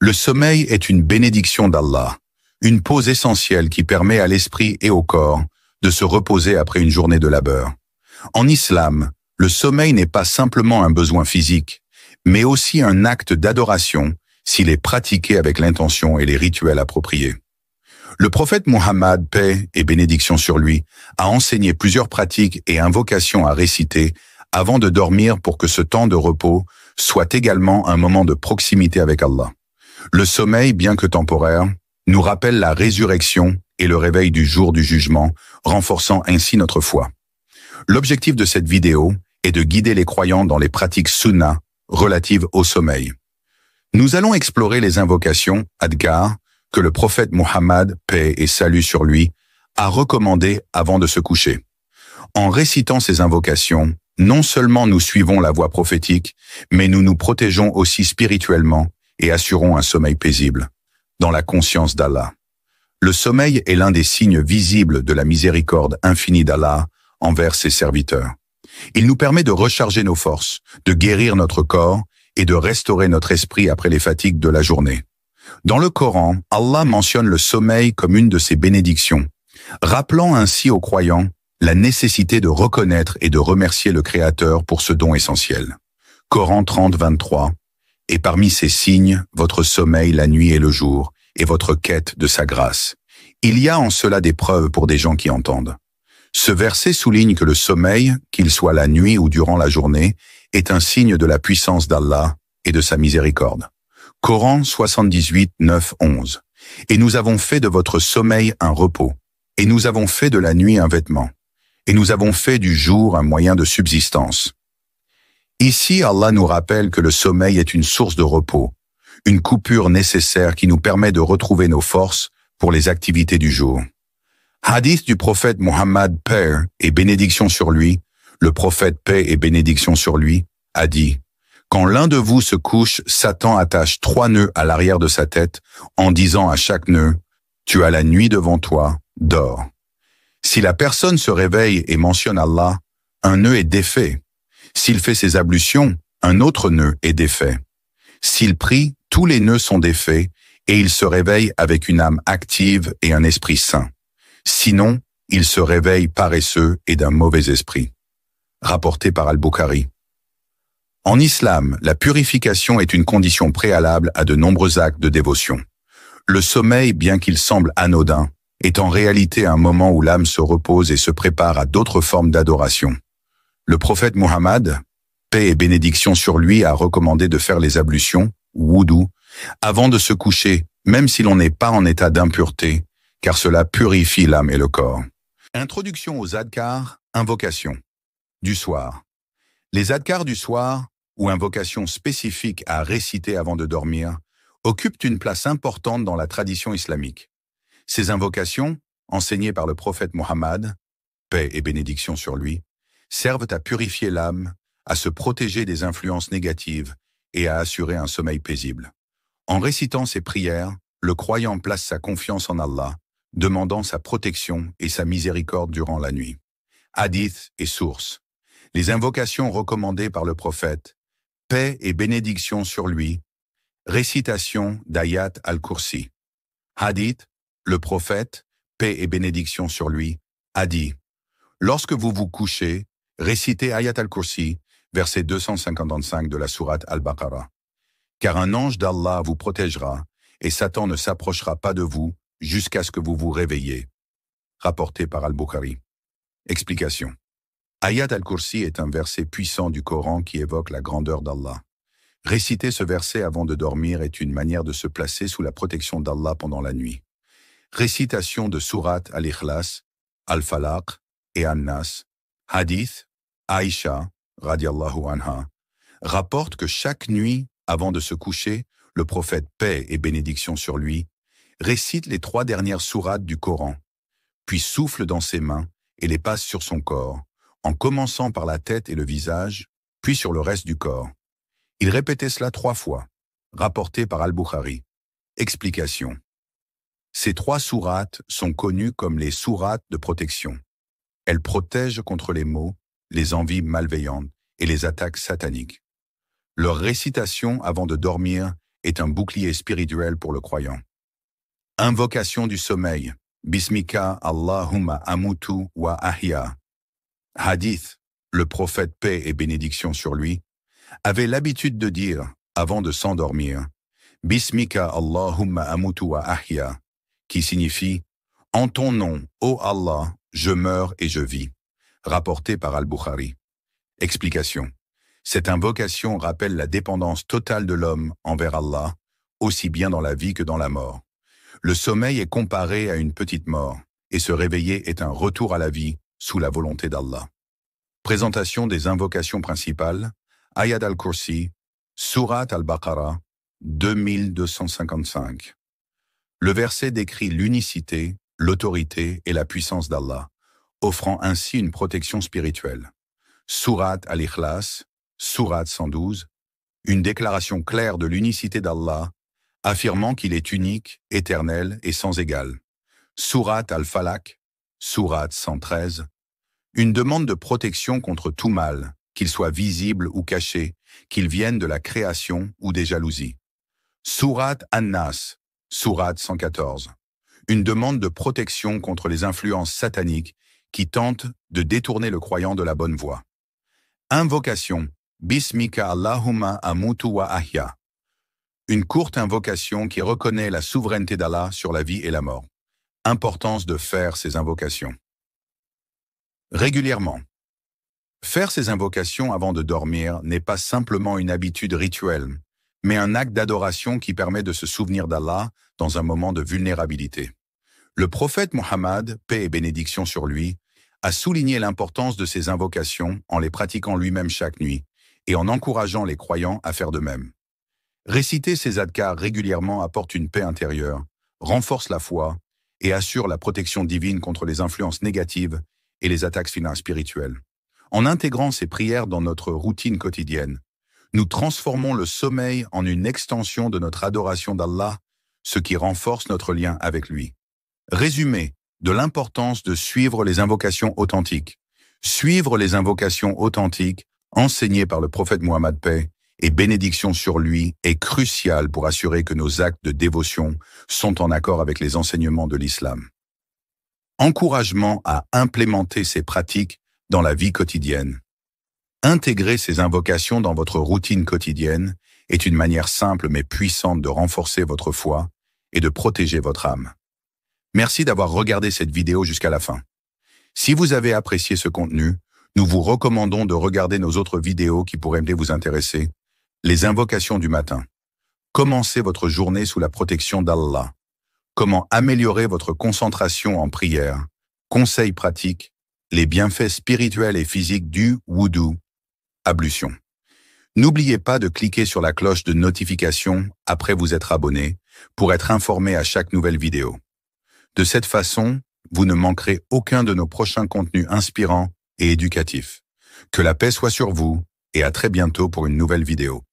Le sommeil est une bénédiction d'Allah, une pause essentielle qui permet à l'esprit et au corps de se reposer après une journée de labeur. En islam, le sommeil n'est pas simplement un besoin physique, mais aussi un acte d'adoration s'il est pratiqué avec l'intention et les rituels appropriés. Le prophète Muhammad, paix et bénédiction sur lui, a enseigné plusieurs pratiques et invocations à réciter avant de dormir pour que ce temps de repos soit également un moment de proximité avec Allah. Le sommeil, bien que temporaire, nous rappelle la résurrection et le réveil du jour du jugement, renforçant ainsi notre foi. L'objectif de cette vidéo est de guider les croyants dans les pratiques sunnah relatives au sommeil. Nous allons explorer les invocations, adhkar, que le prophète Muhammad, paix et salut sur lui, a recommandées avant de se coucher. En récitant ces invocations, non seulement nous suivons la voie prophétique, mais nous nous protégeons aussi spirituellement et assurons un sommeil paisible, dans la conscience d'Allah. Le sommeil est l'un des signes visibles de la miséricorde infinie d'Allah envers ses serviteurs. Il nous permet de recharger nos forces, de guérir notre corps et de restaurer notre esprit après les fatigues de la journée. Dans le Coran, Allah mentionne le sommeil comme une de ses bénédictions, rappelant ainsi aux croyants la nécessité de reconnaître et de remercier le Créateur pour ce don essentiel. Coran 30, 23. Et parmi ces signes, votre sommeil la nuit et le jour, et votre quête de sa grâce. Il y a en cela des preuves pour des gens qui entendent. Ce verset souligne que le sommeil, qu'il soit la nuit ou durant la journée, est un signe de la puissance d'Allah et de sa miséricorde. Coran 78, 9, 11. Et nous avons fait de votre sommeil un repos, et nous avons fait de la nuit un vêtement, et nous avons fait du jour un moyen de subsistance. Ici, Allah nous rappelle que le sommeil est une source de repos, une coupure nécessaire qui nous permet de retrouver nos forces pour les activités du jour. Hadith du prophète Muhammad, paix et bénédiction sur lui, le prophète, paix et bénédiction sur lui, a dit: quand l'un de vous se couche, Satan attache 3 nœuds à l'arrière de sa tête en disant à chaque nœud: tu as la nuit devant toi, dors. Si la personne se réveille et mentionne Allah, un nœud est défait. S'il fait ses ablutions, un autre nœud est défait. S'il prie, tous les nœuds sont défaits et il se réveille avec une âme active et un esprit sain. Sinon, il se réveille paresseux et d'un mauvais esprit. Rapporté par Al-Bukhari. En islam, la purification est une condition préalable à de nombreux actes de dévotion. Le sommeil, bien qu'il semble anodin, est en réalité un moment où l'âme se repose et se prépare à d'autres formes d'adoration. Le prophète Muhammad, paix et bénédiction sur lui, a recommandé de faire les ablutions, wudu, avant de se coucher, même si l'on n'est pas en état d'impureté, car cela purifie l'âme et le corps. Introduction aux adhkar, invocations. Du soir. Les adhkar du soir, ou invocations spécifiques à réciter avant de dormir, occupent une place importante dans la tradition islamique. Ces invocations, enseignées par le prophète Muhammad, paix et bénédiction sur lui, servent à purifier l'âme, à se protéger des influences négatives et à assurer un sommeil paisible. En récitant ces prières, le croyant place sa confiance en Allah, demandant sa protection et sa miséricorde durant la nuit. Hadith et sources. Les invocations recommandées par le prophète, paix et bénédiction sur lui, récitation d'Ayat al-Kursi. Hadith, le prophète, paix et bénédiction sur lui, a dit: lorsque vous vous couchez, récitez Ayat al-Kursi, verset 255 de la sourate Al-Baqarah. Car un ange d'Allah vous protégera, et Satan ne s'approchera pas de vous jusqu'à ce que vous vous réveillez. Rapporté par Al-Bukhari. Explication. Ayat al-Kursi est un verset puissant du Coran qui évoque la grandeur d'Allah. Réciter ce verset avant de dormir est une manière de se placer sous la protection d'Allah pendant la nuit. Récitation de sourate Al-Ikhlas, Al-Falaq et An-Nas. Hadith, Aïcha, radiallahu anha, rapporte que chaque nuit, avant de se coucher, le prophète, paix et bénédiction sur lui, récite les 3 dernières sourates du Coran, puis souffle dans ses mains et les passe sur son corps, en commençant par la tête et le visage, puis sur le reste du corps. Il répétait cela 3 fois, rapporté par Al-Bukhari. Explication. Ces 3 sourates sont connues comme les sourates de protection. Elles protègent contre les maux, les envies malveillantes et les attaques sataniques. Leur récitation avant de dormir est un bouclier spirituel pour le croyant. Invocation du sommeil. Bismika Allahumma amutu wa ahya. Hadith. Le prophète, paix et bénédiction sur lui, avait l'habitude de dire, avant de s'endormir, Bismika Allahumma amutu wa ahya, qui signifie « En ton nom, ô Allah, je meurs et je vis », rapporté par Al-Bukhari. Explication. Cette invocation rappelle la dépendance totale de l'homme envers Allah, aussi bien dans la vie que dans la mort. Le sommeil est comparé à une petite mort, et se réveiller est un retour à la vie sous la volonté d'Allah. Présentation des invocations principales, Ayat al-Kursi, Surat al-Baqarah, 2255. Le verset décrit l'unicité, l'autorité et la puissance d'Allah, offrant ainsi une protection spirituelle. Surat al-Ikhlas, Surat 112, une déclaration claire de l'unicité d'Allah, affirmant qu'il est unique, éternel et sans égal. Surat al-Falaq, Surat 113, une demande de protection contre tout mal, qu'il soit visible ou caché, qu'il vienne de la création ou des jalousies. Surat an-Nas, Surat 114, une demande de protection contre les influences sataniques qui tentent de détourner le croyant de la bonne voie. Invocation, Bismika Allahumma amutu wa ahya, une courte invocation qui reconnaît la souveraineté d'Allah sur la vie et la mort. Importance de faire ces invocations. Régulièrement. Faire ces invocations avant de dormir n'est pas simplement une habitude rituelle, mais un acte d'adoration qui permet de se souvenir d'Allah dans un moment de vulnérabilité. Le prophète Mohammed, paix et bénédiction sur lui, a souligné l'importance de ces invocations en les pratiquant lui-même chaque nuit et en encourageant les croyants à faire de même. Réciter ces adhkars régulièrement apporte une paix intérieure, renforce la foi et assure la protection divine contre les influences négatives et les attaques finales spirituelles. En intégrant ces prières dans notre routine quotidienne, nous transformons le sommeil en une extension de notre adoration d'Allah, ce qui renforce notre lien avec lui. Résumé de l'importance de suivre les invocations authentiques. Suivre les invocations authentiques enseignées par le prophète Mohammed, paix et bénédiction sur lui, est crucial pour assurer que nos actes de dévotion sont en accord avec les enseignements de l'islam. Encouragement à implémenter ces pratiques dans la vie quotidienne. Intégrer ces invocations dans votre routine quotidienne est une manière simple mais puissante de renforcer votre foi et de protéger votre âme. Merci d'avoir regardé cette vidéo jusqu'à la fin. Si vous avez apprécié ce contenu, nous vous recommandons de regarder nos autres vidéos qui pourraient vous intéresser. Les invocations du matin. Commencez votre journée sous la protection d'Allah. Comment améliorer votre concentration en prière. Conseils pratiques. Les bienfaits spirituels et physiques du wudu. Ablution. N'oubliez pas de cliquer sur la cloche de notification après vous être abonné pour être informé à chaque nouvelle vidéo. De cette façon, vous ne manquerez aucun de nos prochains contenus inspirants et éducatifs. Que la paix soit sur vous et à très bientôt pour une nouvelle vidéo.